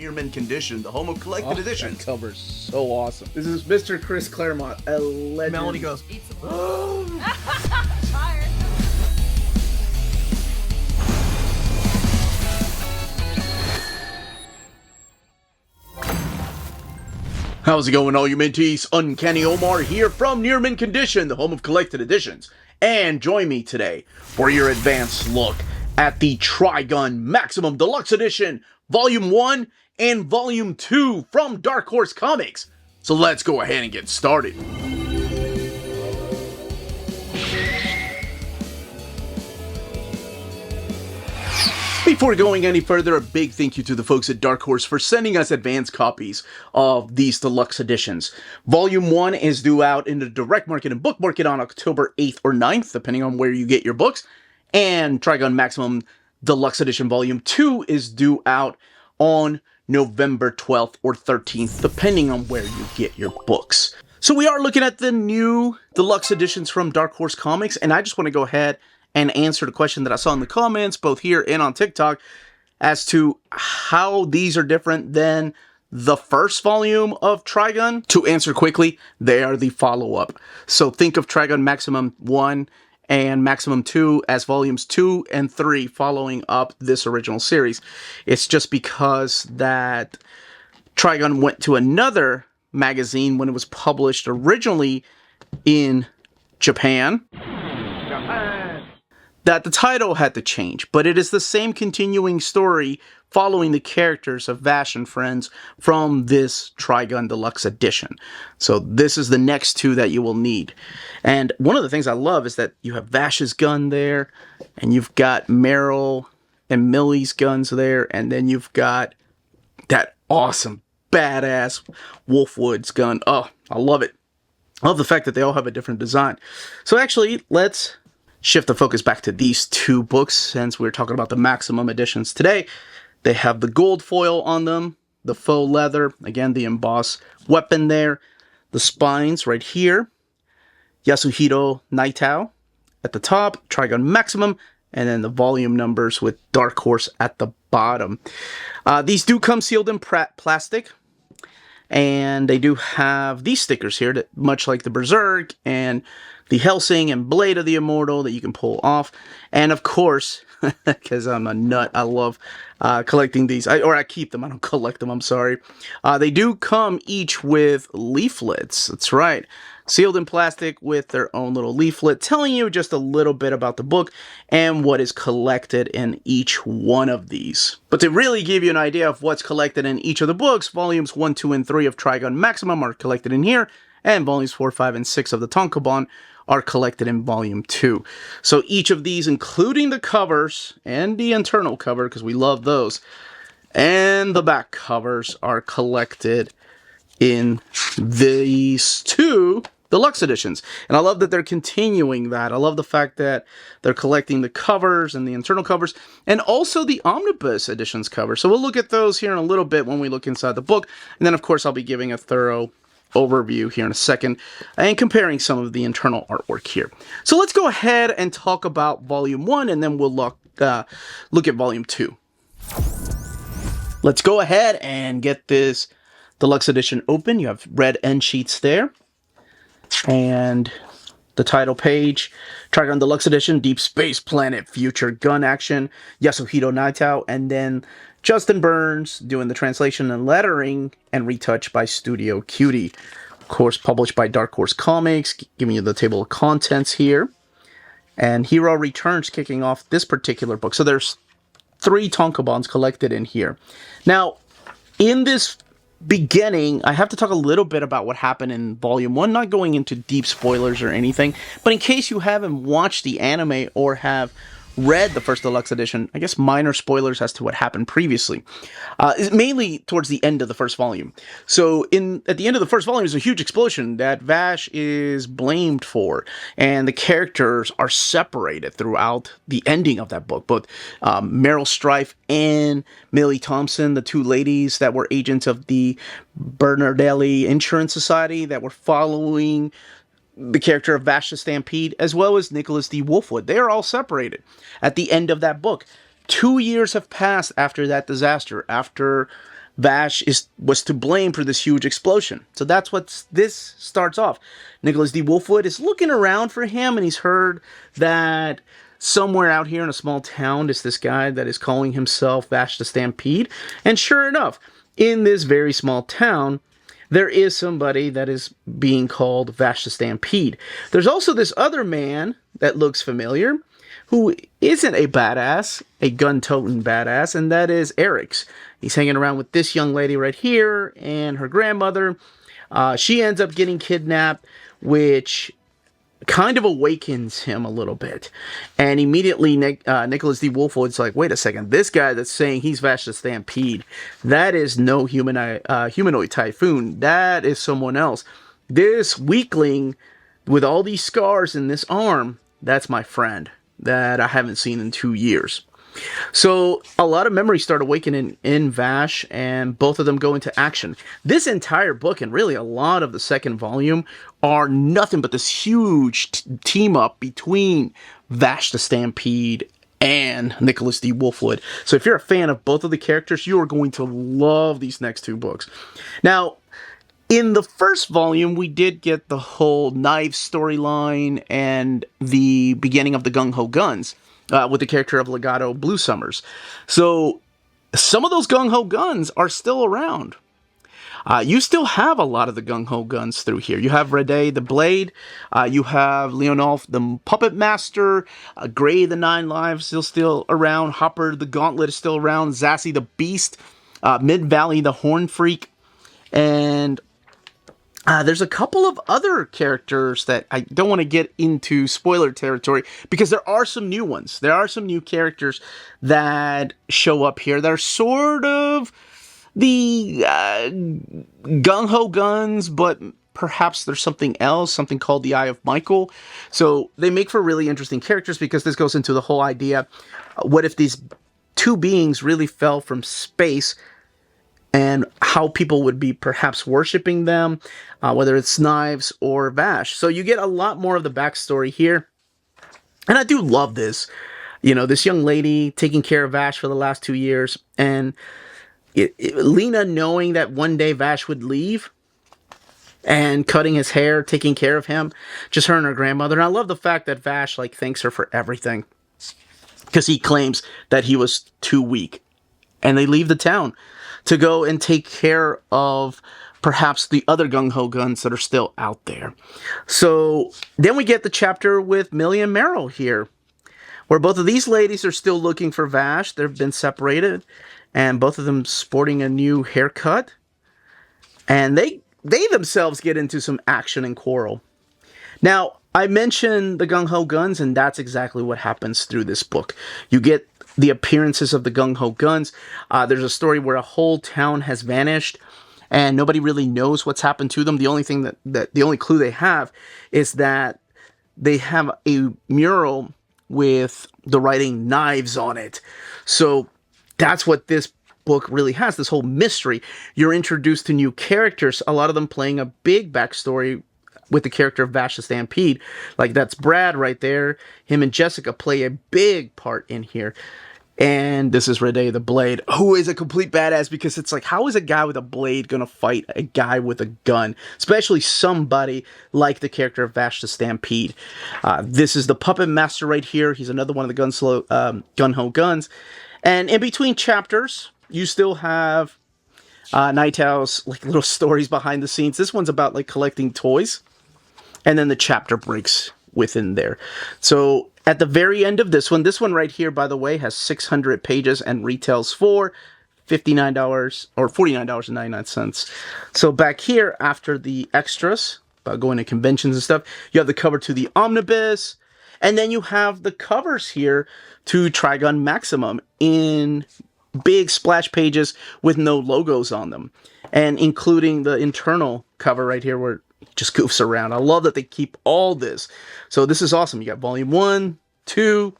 Near Mint Condition, the home of collected editions. That cover's so awesome. This is Mr. Chris Claremont, a legend. Melanie goes, Tired. how's it going, all you Minties? Uncanny Omar here from Near Mint Condition, the home of collected editions. And join me today for your advanced look at the Trigun Maximum Deluxe Edition, Volume 1 and Volume 2 from Dark Horse Comics. So let's go ahead and get started. Before going any further, a big thank you to the folks at Dark Horse for sending us advanced copies of these deluxe editions. Volume 1 is due out in the direct market and book market on October 8th or 9th, depending on where you get your books. And Trigun Maximum Deluxe Edition Volume 2 is due out on November 12th or 13th, depending on where you get your books. So we are looking at the new deluxe editions from Dark Horse Comics, and I just want to go ahead and answer the question that I saw in the comments, both here and on TikTok, as to how these are different than the first volume of Trigun. To answer quickly, they are the follow-up. So think of Trigun Maximum 1 and Maximum 2 as volumes 2 and 3 following up this original series. It's just because that Trigun went to another magazine when it was published originally in Japan, that the title had to change, but it is the same continuing story following the characters of Vash and friends from this Trigun Deluxe Edition. So this is the next two that you will need. And one of the things I love is that you have Vash's gun there, and you've got Meryl and Millie's guns there, and then you've got that awesome, badass Wolfwood's gun. Oh, I love it. I love the fact that they all have a different design. So actually, let's shift the focus back to these two books, since we're talking about the Maximum editions today. They have the gold foil on them, the faux leather, again, the embossed weapon there, the spines right here, Yasuhiro Nightow at the top, Trigun Maximum, and then the volume numbers with Dark Horse at the bottom. These do come sealed in plastic, and they do have these stickers here, that, much like the Berserk and the Helsing and Blade of the Immortal, that you can pull off. And of course, because I'm a nut, I love collecting these. I keep them, I don't collect them, I'm sorry. They do come each with leaflets, that's right. Sealed in plastic with their own little leaflet, telling you just a little bit about the book and what is collected in each one of these. But to really give you an idea of what's collected in each of the books, volumes 1, 2, and 3 of Trigun Maximum are collected in here, and volumes 4, 5, and 6 of the Tankobon are collected in volume 2. So each of these, including the covers and the internal cover, because we love those, and the back covers, are collected in these two deluxe editions. And I love that they're continuing that. I love the fact that they're collecting the covers and the internal covers, and also the omnibus editions cover. So we'll look at those here in a little bit when we look inside the book. And then, of course, I'll be giving a thorough overview here in a second and comparing some of the internal artwork here. So let's go ahead and talk about Volume 1, and then we'll look at Volume 2. Let's go ahead and get this Deluxe Edition open. You have red end sheets there, and the title page, Trigun Deluxe Edition, Deep Space Planet, Future Gun Action, Yasuhiro Nightow, and then Justin Burns doing the translation and lettering and retouch by Studio Cutie. Of course, published by Dark Horse Comics, giving you the table of contents here. And Hero Returns kicking off this particular book. So there's 3 Tankobons collected in here. Now, in this beginning, I have to talk a little bit about what happened in Volume 1, not going into deep spoilers or anything, but in case you haven't watched the anime or have read the first deluxe edition, I guess minor spoilers as to what happened previously. Mainly towards the end of the first volume. So at the end of the first volume is a huge explosion that Vash is blamed for, and the characters are separated throughout the ending of that book. Both Meryl Streep and Millie Thompson, the two ladies that were agents of the Bernardelli Insurance Society that were following the character of Vash the Stampede, as well as Nicholas D. Wolfwood. They are all separated at the end of that book. 2 years have passed after that disaster, after Vash was to blame for this huge explosion. So that's what this starts off. Nicholas D. Wolfwood is looking around for him, and he's heard that somewhere out here in a small town is this guy that is calling himself Vash the Stampede. And sure enough, in this very small town, there is somebody that is being called Vash the Stampede. There's also this other man that looks familiar, who isn't a badass, a gun-toting badass, and that is Eric's. He's hanging around with this young lady right here and her grandmother. She ends up getting kidnapped, which kind of awakens him a little bit. And immediately Nicholas D. Wolfwood's like, wait a second, this guy that's saying he's Vash the Stampede, that is no humanoid typhoon. That is someone else. This weakling with all these scars in this arm, that's my friend that I haven't seen in 2 years. So a lot of memories start awakening in Vash, and both of them go into action. This entire book, and really a lot of the second volume, are nothing but this huge team up between Vash the Stampede and Nicholas D. Wolfwood. So if you're a fan of both of the characters, you are going to love these next two books. Now, in the first volume, we did get the whole knives storyline and the beginning of the Gung-ho guns. With the character of Legato Blue Summers. So some of those Gung-ho guns are still around. You still have a lot of the Gung-ho guns through here. You have Rede the Blade, you have Leonolf the Puppet Master, Gray the Nine Lives is still around, Hopper the Gauntlet is still around, Zassy the Beast, Mid-Valley the Horn Freak, and there's a couple of other characters that I don't want to get into spoiler territory, because there are some new ones. There are some new characters that show up here that are sort of the Gung-ho guns, but perhaps there's something else, something called the Eye of Michael. So they make for really interesting characters, because this goes into the whole idea, what if these two beings really fell from space, and how people would be perhaps worshipping them, whether it's Knives or Vash. So you get a lot more of the backstory here. And I do love this. You know, this young lady taking care of Vash for the last 2 years. And Lena knowing that one day Vash would leave. And cutting his hair, taking care of him. Just her and her grandmother. And I love the fact that Vash, thanks her for everything. Because he claims that he was too weak. And they leave the town to go and take care of perhaps the other Gung-ho guns that are still out there. So then we get the chapter with Millie and Meryl here, where both of these ladies are still looking for Vash. They've been separated, and both of them sporting a new haircut. And they themselves get into some action and quarrel. Now, I mentioned the Gung-ho guns, and that's exactly what happens through this book. You get the appearances of the Gung-ho guns. There's a story where a whole town has vanished, and nobody really knows what's happened to them. The only thing the only clue they have is that they have a mural with the writing "Knives" on it. So that's what this book really has, this whole mystery. You're introduced to new characters, a lot of them playing a big backstory with the character of Vash the Stampede. Like, that's Brad right there. Him and Jessica play a big part in here. And this is Rede the Blade, who is a complete badass, because it's like, how is a guy with a blade gonna fight a guy with a gun? Especially somebody like the character of Vash the Stampede. This is the Puppet Master right here. He's another one of the Gung-ho guns. And in between chapters, you still have Nightow's little stories behind the scenes. This one's about collecting toys. And then the chapter breaks within there. So at the very end of this one right here, by the way, has 600 pages and retails for $59 or $49.99. So back here, after the extras, about going to conventions and stuff, you have the cover to the Omnibus, and then you have the covers here to Trigun Maximum in big splash pages with no logos on them, and including the internal cover right here where just goofs around. I love that they keep all this. So this is awesome. You got volume 1, 2,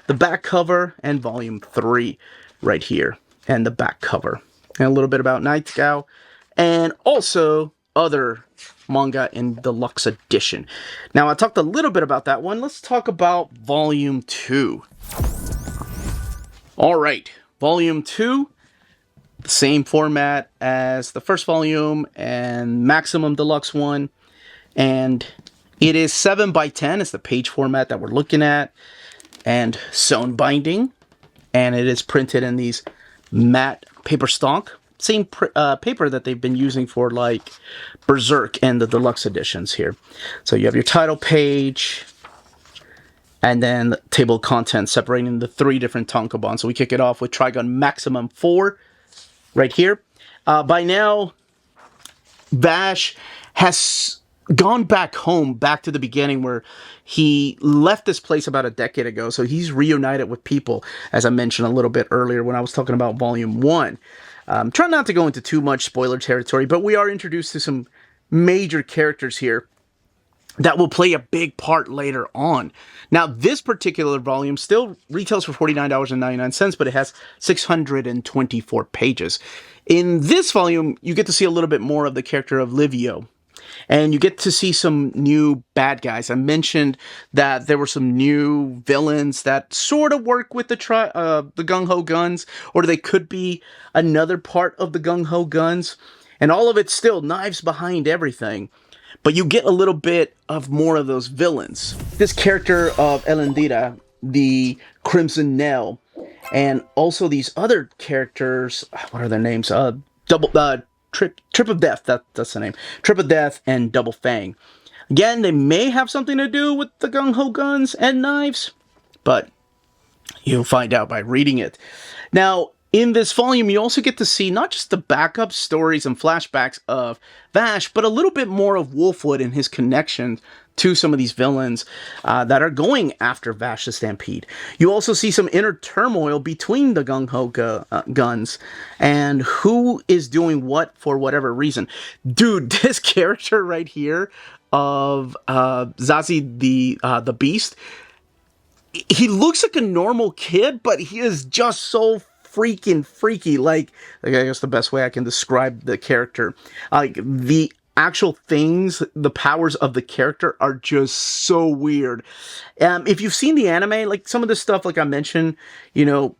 the back cover, and volume 3 right here, and the back cover. And a little bit about Nightow, and also other manga in deluxe edition. Now, I talked a little bit about that one. Let's talk about volume 2. All right, volume 2. the same format as the first volume and Maximum Deluxe one. And it is 7x10. It's the page format that we're looking at. And sewn binding. And it is printed in these matte paper stock. Same paper that they've been using for like Berserk and the deluxe editions here. So you have your title page. And then the table of contents separating the 3 different tankobon. So we kick it off with Trigun Maximum 4 right here. By now, Vash has gone back home, back to the beginning where he left this place about a decade ago. So he's reunited with people, as I mentioned a little bit earlier when I was talking about Volume 1. Try not to go into too much spoiler territory, but we are introduced to some major characters here that will play a big part later on. Now, this particular volume still retails for $49.99, but it has 624 pages. In this volume, you get to see a little bit more of the character of Livio. And you get to see some new bad guys. I mentioned that there were some new villains that sort of work with the Gung-ho guns, or they could be another part of the Gung-ho guns. And all of it's still knives behind everything. But you get a little bit of more of those villains. This character of Elendira, the Crimson Nail, and also these other characters, what are their names? Trip of Death, that's the name. Trip of Death and Double Fang. Again, they may have something to do with the Gung-ho guns and knives, but you'll find out by reading it. Now, in this volume, you also get to see not just the backup stories and flashbacks of Vash, but a little bit more of Wolfwood and his connection to some of these villains that are going after Vash the Stampede. You also see some inner turmoil between the Gung-ho guns and who is doing what for whatever reason. Dude, this character right here of Zazie the Beast, he looks like a normal kid, but he is just so freaking freaky. Like I guess the best way I can describe the character, like the actual things, the powers of the character are just so weird. If you've seen the anime, like some of the stuff, like I mentioned, you know,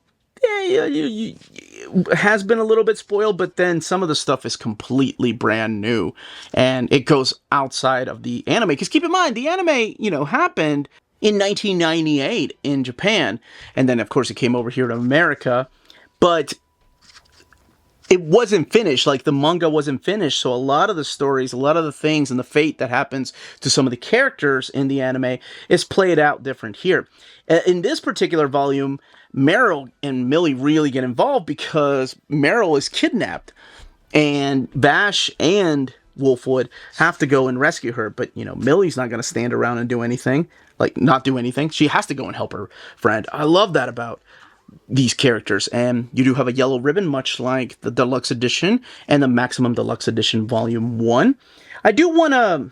has been a little bit spoiled, but then some of the stuff is completely brand new, and it goes outside of the anime. Because keep in mind, the anime, you know, happened in 1998 in Japan, and then of course it came over here to America. But it wasn't finished, like the manga wasn't finished, so a lot of the stories, a lot of the things, and the fate that happens to some of the characters in the anime is played out different here. In this particular volume, Meryl and Millie really get involved because Meryl is kidnapped, and Vash and Wolfwood have to go and rescue her, but, you know, Millie's not going to stand around and do anything, like, not do anything. She has to go and help her friend. I love that about these characters. And you do have a yellow ribbon, much like the Deluxe Edition and the Maximum Deluxe Edition Volume 1. I do want to,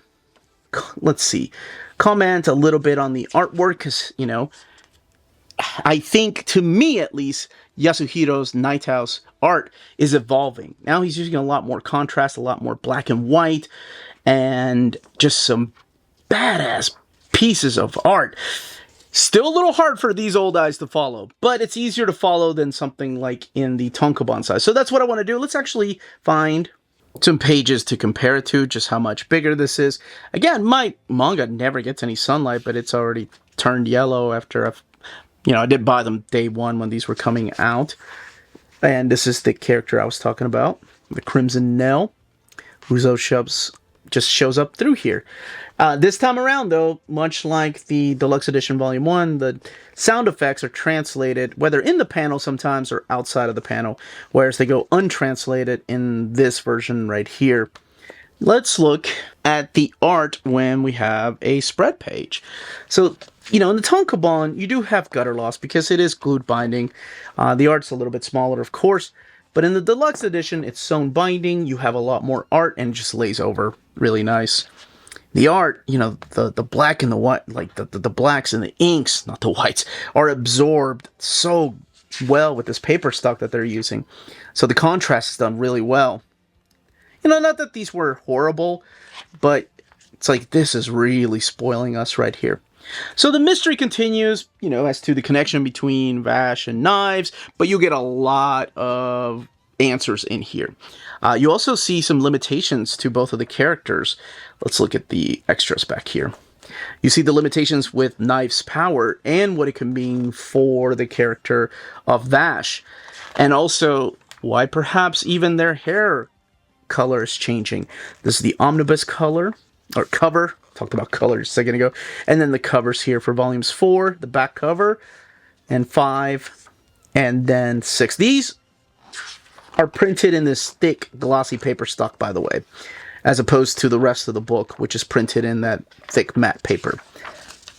let's see, comment a little bit on the artwork, because, you know, I think, to me at least, Yasuhiro Nightow's art is evolving. Now he's using a lot more contrast, a lot more black and white, and just some badass pieces of art. Still a little hard for these old eyes to follow, but it's easier to follow than something like in the tankobon size. So that's what I want to do. Let's actually find some pages to compare it to, just how much bigger this is. Again, my manga never gets any sunlight, but it's already turned yellow after I did buy them day one when these were coming out. And this is the character I was talking about, the Crimson Nail, who just shows up through here. This time around, though, much like the Deluxe Edition Volume 1, the sound effects are translated, whether in the panel sometimes or outside of the panel, whereas they go untranslated in this version right here. Let's look at the art when we have a spread page. So, you know, in the tankobon, you do have gutter loss because it is glued binding. The art's a little bit smaller, of course, but in the Deluxe Edition, it's sewn binding. You have a lot more art and it just lays over really nice. The art, you know, the black and the white, like the blacks and the inks, not the whites, are absorbed so well with this paper stock that they're using. So the contrast is done really well. You know, not that these were horrible, but it's like this is really spoiling us right here. So the mystery continues, you know, as to the connection between Vash and knives, but you get a lot of answers in here. You also see some limitations to both of the characters. Let's look at the extras back here. You see the limitations with Knife's power and what it can mean for the character of Vash. And also why perhaps even their hair color is changing. This is the omnibus color, or cover. Talked about colors a second ago. And then the covers here for volumes 4, the back cover, and 5, and then 6. These are printed in this thick, glossy paper stock, by the way, as opposed to the rest of the book, which is printed in that thick matte paper.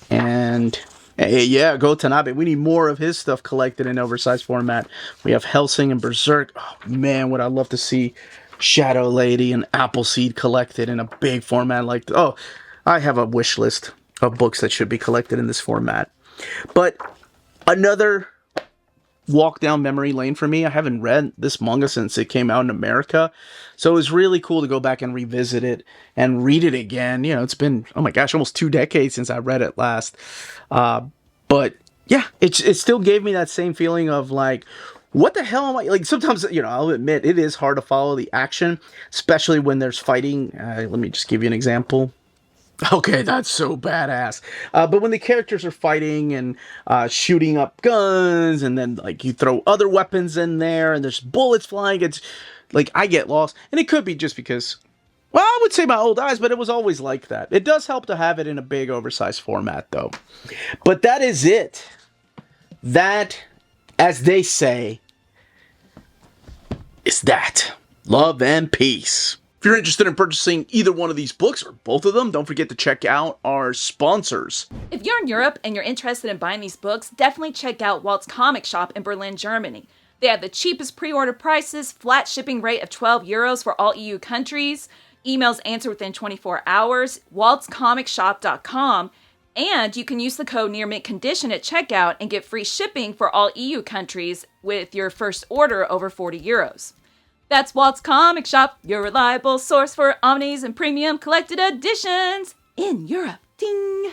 And yeah, Go Tanabe. We need more of his stuff collected in oversized format. We have Hellsing and Berserk. Oh man, would I love to see Shadow Lady and Appleseed collected in a big format like this. Oh, I have a wish list of books that should be collected in this format. But another walk down memory lane for me. I haven't read this manga since it came out in America, so it was really cool to go back and revisit it and read it again. You know, it's been, oh my gosh, almost 2 decades since I read it last. But yeah, it still gave me that same feeling of like, what the hell am I, like, sometimes, you know, I'll admit it is hard to follow the action, especially when there's fighting. Let me just give you an example. Okay, that's so badass. But when the characters are fighting and shooting up guns, and then like you throw other weapons in there, and there's bullets flying, it's like I get lost. And it could be just because, well, I would say my old eyes, but it was always like that. It does help to have it in a big, oversized format, though. But that is it. That, as they say, is that. Love and peace. If you're interested in purchasing either one of these books, or both of them, don't forget to check out our sponsors. If you're in Europe and you're interested in buying these books, definitely check out Walt's Comic Shop in Berlin, Germany. They have the cheapest pre-order prices, flat shipping rate of €12 for all EU countries, emails answered within 24 hours, waltscomicshop.com, and you can use the code nearmintcondition at checkout and get free shipping for all EU countries with your first order over €40. That's Walt's Comic Shop, your reliable source for omnis and premium collected editions in Europe. Ding!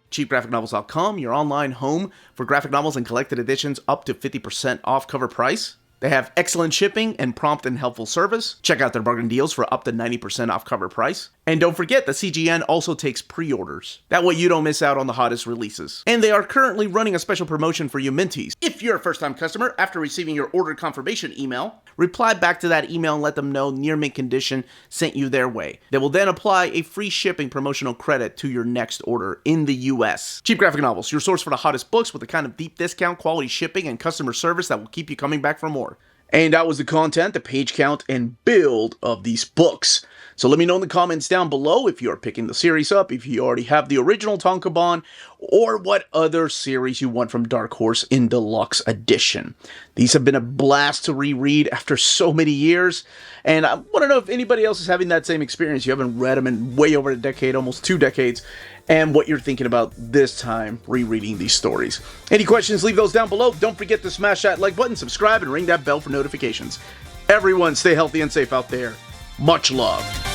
CheapGraphicNovels.com, your online home for graphic novels and collected editions up to 50% off cover price. They have excellent shipping and prompt and helpful service. Check out their bargain deals for up to 90% off cover price. And don't forget, the CGN also takes pre-orders. That way you don't miss out on the hottest releases. And they are currently running a special promotion for you Minties. If you're a first-time customer, after receiving your order confirmation email, reply back to that email and let them know Near Mint Condition sent you their way. They will then apply a free shipping promotional credit to your next order in the US. Cheap Graphic Novels, your source for the hottest books with the kind of deep discount, quality shipping, and customer service that will keep you coming back for more. And that was the content, the page count, and build of these books. So let me know in the comments down below if you're picking the series up, if you already have the original Tankobon, or what other series you want from Dark Horse in Deluxe Edition. These have been a blast to reread after so many years, and I want to know if anybody else is having that same experience. You haven't read them in way over a decade, almost 2 decades, and what you're thinking about this time rereading these stories. Any questions, leave those down below. Don't forget to smash that like button, subscribe, and ring that bell for notifications. Everyone, stay healthy and safe out there. Much love.